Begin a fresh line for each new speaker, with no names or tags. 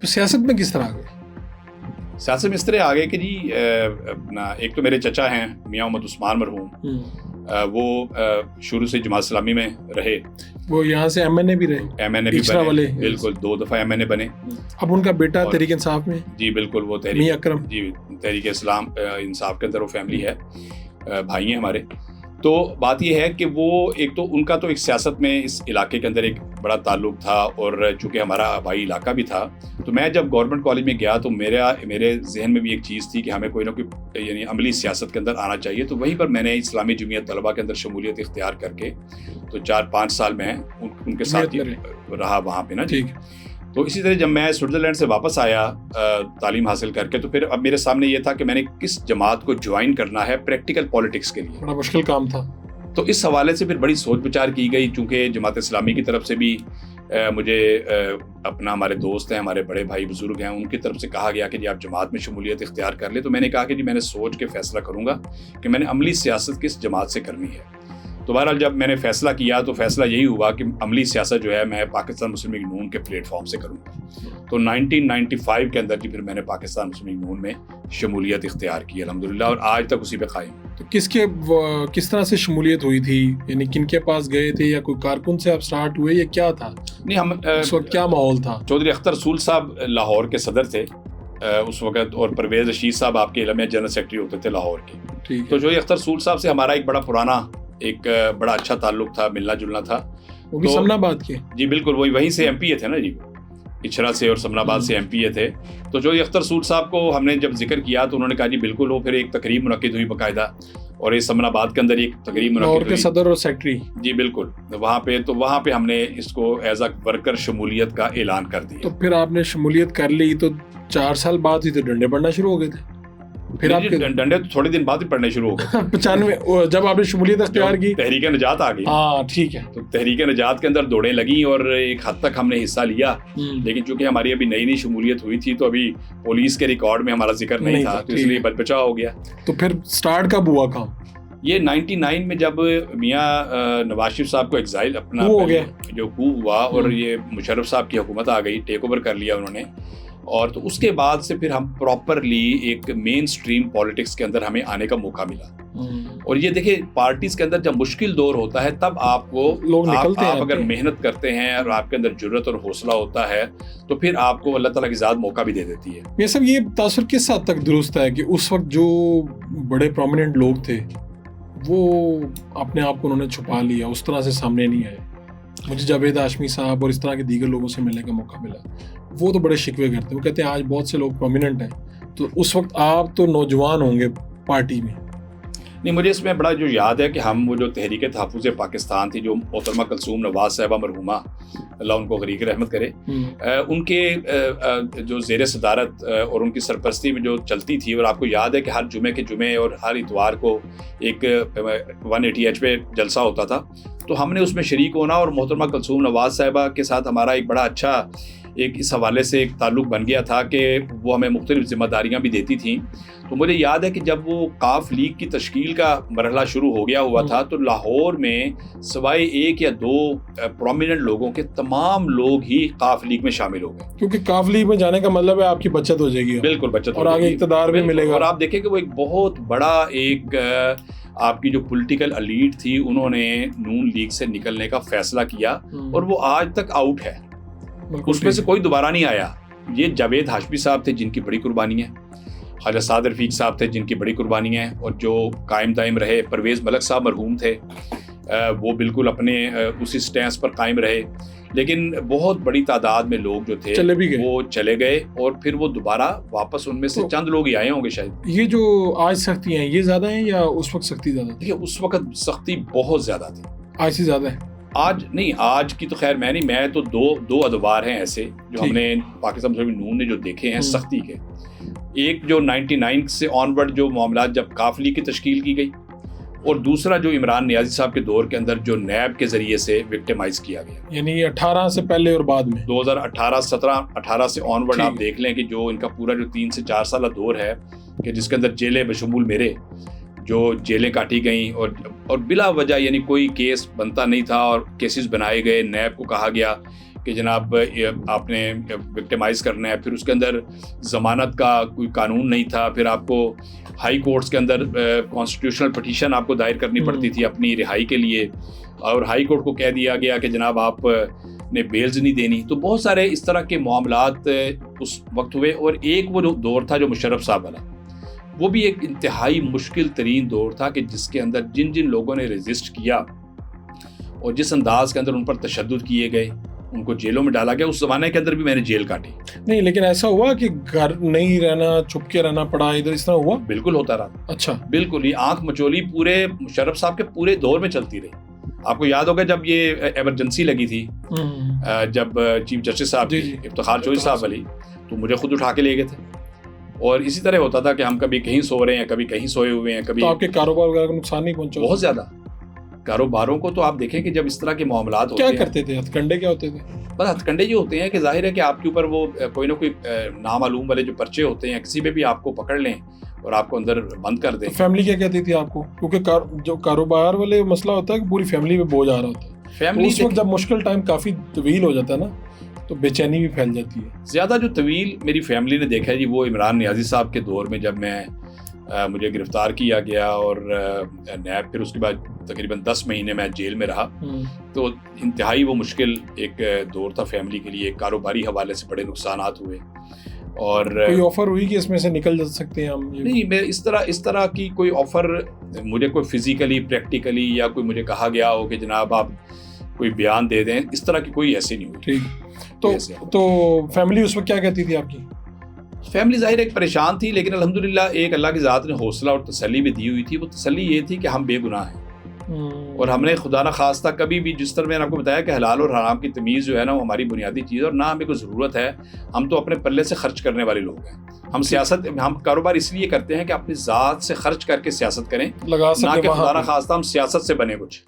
تو سیاست میں کس طرح آ گئے؟
سیاست میں اس طرح آ گئے کہ جی اپنا ایک تو میرے چچا ہیں میاں محمد عثمان مرحوم، وہ شروع سے جماعت اسلامی میں رہے،
وہ یہاں سے ایم این اے بھی رہے،
ایم این اے بھی بنے، بالکل 2 دفعہ ایم این اے بنے۔
اب ان کا بیٹا تحریک انصاف میں،
جی بالکل، وہ
میاں اکرم،
جی تحریک اسلام انصاف کے اندر وہ فیملی ہے، بھائی ہیں ہمارے۔ تو بات یہ ہے کہ وہ ایک تو ان کا تو ایک سیاست میں اس علاقے کے اندر ایک بڑا تعلق تھا، اور چونکہ ہمارا آبائی علاقہ بھی تھا، تو میں جب گورنمنٹ کالج میں گیا تو میرے ذہن میں بھی ایک چیز تھی کہ ہمیں کوئی نہ کوئی یعنی عملی سیاست کے اندر آنا چاہیے۔ تو وہیں پر میں نے اسلامی جمعیت طلبہ کے اندر شمولیت اختیار کر کے تو 4-5 سال میں ان کے ساتھ رہا وہاں پہ نا جی۔ تو اسی طرح جب میں سوئٹزرلینڈ سے واپس آیا تعلیم حاصل کر کے، تو پھر اب میرے سامنے یہ تھا کہ میں نے کس جماعت کو جوائن کرنا ہے پریکٹیکل پالیٹکس کے لیے۔
بڑا مشکل کام تھا۔
تو اس حوالے سے پھر بڑی سوچ بچار کی گئی، چونکہ جماعت اسلامی کی طرف سے بھی مجھے اپنا ہمارے دوست ہیں، ہمارے بڑے بھائی بزرگ ہیں، ان کی طرف سے کہا گیا کہ جی آپ جماعت میں شمولیت اختیار کر لیں۔ تو میں نے کہا کہ جی میں نے سوچ کے فیصلہ کروں گا کہ میں نے عملی سیاست کس جماعت سے کرنی ہے۔ تو بہرحال جب میں نے فیصلہ کیا تو فیصلہ یہی ہوا کہ عملی سیاست جو ہے میں پاکستان مسلم لیگ نون کے پلیٹ فارم سے کروں گا۔ تو 1995 کے اندر جی پھر میں نے پاکستان مسلم لیگ نون میں شمولیت اختیار کی الحمدللہ، اور آج تک اسی پہ قائم۔
تو کس طرح سے شمولیت ہوئی تھی؟ یعنی کن کے پاس گئے تھے، یا کوئی کارکن سے آپ سٹارٹ ہوئے، یا کیا تھا؟
نہیں، ہم
اس وقت کیا ماحول تھا؟
چودھری اختر رسول صاحب لاہور کے صدر تھے اس وقت، اور پرویز رشید صاحب آپ کے علم میں جنرل سیکرٹری ہوتے تھے لاہور کے۔ تو چودھری اختر رسول صاحب سے ہمارا ایک بڑا پرانا ایک بڑا اچھا تعلق تھا، ملنا جلنا تھا۔
وہ بھی سمنا آباد کے؟
جی بالکل، وہیں سے ایم پی اے تھے نا جی، اچھرا سے اور سمنا آباد سے ایم پی اے تھے۔ تو جو اختر رسول صاحب کو ہم نے جب ذکر کیا تو انہوں نے کہا جی بالکل، وہ پھر ایک تقریب منعقد ہوئی باقاعدہ، اور اس سمنا آباد کے اندر ایک تقریب منعقد ہوئی،
اور کے صدر اور سیکرٹری،
جی بالکل وہاں پہ ہم نے اس کو ایز اے ورکر شمولیت کا اعلان کر دیا۔
تو پھر آپ نے شمولیت کر لی، تو 4 سال بعد ہی تو ڈنڈے پڑنا شروع ہو گئے تھے؟
پھر آپ ڈنڈے تو تھوڑے دن بعد ہی پڑھنے شروع ہو گئے۔
95 جب آپ نے شمولیت اختیار کی،
تحریک نجات آ گئی۔
ہاں ٹھیک ہے۔
تو تحریک نجات کے اندر دوڑیں لگیں، اور ایک حد تک ہم نے حصہ لیا، لیکن چونکہ ہماری ابھی نئی شمولیت ہوئی تھی تو ابھی پولیس کے ریکارڈ میں ہمارا ذکر نہیں تھا، تو اس لیے بچ بچا ہو گیا۔
تو پھر سٹارٹ کب ہوا کام؟
یہ 99 میں جب میاں نواز شریف صاحب کو ایگزائل اپنا جو کو ہوا، اور یہ مشرف صاحب کی حکومت آ گئی، ٹیک اوور کر لیا انہوں نے، اور تو اس کے بعد سے پھر ہم پراپرلی ایک مین سٹریم پالیٹکس کے اندر ہمیں آنے کا موقع ملا۔ اور یہ دیکھیں پارٹیز کے اندر جب مشکل دور ہوتا ہے تب آپ کو آپ اگر محنت کرتے ہیں اور آپ کے اندر جرت اور حوصلہ ہوتا ہے تو پھر آپ کو اللہ تعالیٰ کی ذات موقع بھی دے دیتی ہے۔
یہ سب یہ تاثر کس حد تک درست ہے کہ اس وقت جو بڑے پرومیننٹ لوگ تھے وہ اپنے آپ کو انہوں نے چھپا لیا، اس طرح سے سامنے نہیں آئے؟ مجھے جاوید ہاشمی صاحب اور اس طرح کے دیگر لوگوں سے ملنے کا موقع ملا، وہ تو بڑے شکوے کرتے ہیں، وہ کہتے ہیں آج بہت سے لوگ پرومیننٹ ہیں، تو اس وقت آپ تو نوجوان ہوں گے پارٹی میں۔
نہیں، مجھے اس میں بڑا جو یاد ہے کہ ہم وہ جو تحریک تحفظ پاکستان تھی، جو محترمہ کلثوم نواز صاحبہ مرحومہ، اللہ ان کو غریق رحمت کرے، ان کے جو زیر صدارت اور ان کی سرپرستی میں جو چلتی تھی، اور آپ کو یاد ہے کہ ہر جمعے کے جمعے اور ہر اتوار کو ایک 180H پہ جلسہ ہوتا تھا، تو ہم نے اس میں شریک ہونا، اور محترمہ کلثوم نواز صاحبہ کے ساتھ ہمارا ایک بڑا اچھا ایک اس حوالے سے ایک تعلق بن گیا تھا کہ وہ ہمیں مختلف ذمہ داریاں بھی دیتی تھیں۔ تو مجھے یاد ہے کہ جب وہ کاف لیگ کی تشکیل کا مرحلہ شروع ہو گیا ہوا تھا تو لاہور میں سوائے 1 یا 2 پرومیننٹ لوگوں کے تمام لوگ ہی کاف لیگ میں شامل ہو گئے،
کیونکہ کاف لیگ میں جانے کا مطلب ہے آپ کی بچت ہو جائے گی،
بالکل بچت،
اور آگے اقتدار بھی ملے گا۔
اور آپ دیکھیں کہ وہ ایک بہت بڑا ایک آپ کی جو پولیٹیکل ایلیٹ تھی، انہوں نے نون لیگ سے نکلنے کا فیصلہ کیا، اور وہ آج تک آؤٹ ہے، اس میں سے کوئی دوبارہ نہیں آیا۔ یہ جاوید ہاشمی صاحب تھے جن کی بڑی قربانی ہے، خواجہ سعد رفیق صاحب تھے جن کی بڑی قربانی ہے، اور جو قائم دائم رہے پرویز ملک صاحب مرحوم تھے، وہ بالکل اپنے اسی سٹینس پر قائم رہے، لیکن بہت بڑی تعداد میں لوگ جو تھے وہ چلے گئے، اور پھر وہ دوبارہ واپس ان میں سے چند لوگ ہی آئے ہوں گے شاید۔
یہ جو آج سختی ہیں یہ زیادہ ہیں یا اس وقت سختی زیادہ تھی؟
اس وقت سختی بہت زیادہ تھی،
آج سے زیادہ ہے۔
آج نہیں، آج کی تو خیر میں تو دو ادوار ہیں ایسے جو ہم نے پاکستان مسلم نون نے جو دیکھے ہیں سختی کے۔ ایک جو 99 سے آنورڈ جو معاملات جب کاف لیگ کی تشکیل کی گئی، اور دوسرا جو عمران نیازی صاحب کے دور کے اندر جو نیب کے ذریعے سے وکٹمائز کیا گیا،
یعنی 18 سے پہلے اور بعد میں
2018 سے آنورڈ آپ دیکھ لیں کہ جو ان کا پورا جو 3 سے 4 سالہ دور ہے کہ جس کے اندر جیلیں بشمول میرے جو جیلیں کاٹی گئیں، اور بلا وجہ یعنی کوئی کیس بنتا نہیں تھا، اور کیسز بنائے گئے، نیب کو کہا گیا کہ جناب آپ نے وکٹمائز کرنا ہے. پھر اس کے اندر ضمانت کا کوئی قانون نہیں تھا. پھر آپ کو ہائی کورٹس کے اندر کانسٹیٹیوشنل پٹیشن آپ کو دائر کرنی پڑتی تھی اپنی رہائی کے لیے, اور ہائی کورٹ کو کہہ دیا گیا کہ جناب آپ نے بیلز نہیں دینی. تو بہت سارے اس طرح کے معاملات اس وقت ہوئے. اور ایک وہ دور تھا جو مشرف صاحب والا, وہ بھی ایک انتہائی مشکل ترین دور تھا کہ جس کے اندر جن جن لوگوں نے ریزسٹ کیا اور جس انداز کے اندر ان پر تشدد کیے گئے, ان کو جیلوں میں ڈالا گیا. اس زمانے کے اندر بھی میں نے جیل کاٹی.
نہیں, لیکن ایسا ہوا کہ گھر نہیں رہنا, چھپ کے رہنا پڑا ادھر, اس طرح ہوا؟
بالکل ہوتا رہا.
اچھا,
بالکل. یہ آنکھ مچولی پورے مشرف صاحب کے پورے دور میں چلتی رہی. آپ کو یاد ہوگا جب یہ ایمرجنسی لگی تھی, جب چیف جسٹس صاحب افتخار چودھری صاحب والی, تو مجھے خود اٹھا کے لے گئے تھے. اور اسی طرح ہوتا تھا کہ ہم کبھی کہیں سو رہے ہیں, کبھی کہیں سوئے ہوئے ہیں. کبھی
آپ کے کاروبار وغیرہ کو نقصان نہیں پہنچا؟
بہت زیادہ. کاروباروں کو تو آپ دیکھیں کہ جب اس طرح کے معاملات ہوتے ہیں,
کیا کرتے تھے, ہتھ کنڈے کیا ہوتے تھے؟
بس ہتھ کنڈے یہ ہوتے ہیں کہ ظاہر ہے کہ آپ کے اوپر وہ کوئی نہ کوئی نامعلوم والے جو پرچے ہوتے ہیں, کسی پہ بھی آپ کو پکڑ لیں اور آپ کو اندر بند کر دیں.
فیملی کیا کہتی تھی آپ کو؟ کیونکہ جو کاروبار والے مسئلہ ہوتا ہے کہ پوری فیملی پہ بوجھ آ رہا ہوتا ہے.
فیملی
اس وقت جب مشکل ٹائم کافی طویل ہو جاتا ہے نا, تو بے چینی بھی پھیل جاتی ہے.
زیادہ جو طویل میری فیملی نے دیکھا ہے جی, وہ عمران نیازی صاحب کے دور میں جب مجھے گرفتار کیا گیا اور نیب, پھر اس کے بعد تقریباً 10 مہینے میں جیل میں رہا. تو انتہائی وہ مشکل ایک دور تھا فیملی کے لیے. کاروباری حوالے سے بڑے نقصانات ہوئے. اور
کوئی آفر ہوئی کہ اس میں سے نکل جا سکتے ہیں ہم؟
نہیں, میں اس طرح کی کوئی آفر مجھے کوئی فزیکلی پریکٹیکلی یا کوئی مجھے کہا گیا ہو کہ جناب آپ کوئی بیان دے دیں, اس طرح کی کوئی ایسی نہیں ہوئی.
ٹھیک. تو فیملی اس وقت کیا کہتی تھی آپ کی؟
فیملی ظاہر ایک پریشان تھی, لیکن الحمدللہ ایک اللہ کی ذات نے حوصلہ اور تسلی بھی دی ہوئی تھی. وہ تسلی یہ تھی کہ ہم بے گناہ ہیں, اور ہم نے خدا نہ خواستہ کبھی بھی, جس طرح میں نے آپ کو بتایا کہ حلال اور حرام کی تمیز جو ہے نا, وہ ہماری بنیادی چیز ہے, اور نہ ہمیں کوئی ضرورت ہے. ہم تو اپنے پلے سے خرچ کرنے والے لوگ ہیں. ہم کاروبار اس لیے کرتے ہیں کہ اپنی ذات سے خرچ کر کے سیاست کریں, نہ کہ خدا نہ خواستہ ہم سیاست سے بنے کچھ.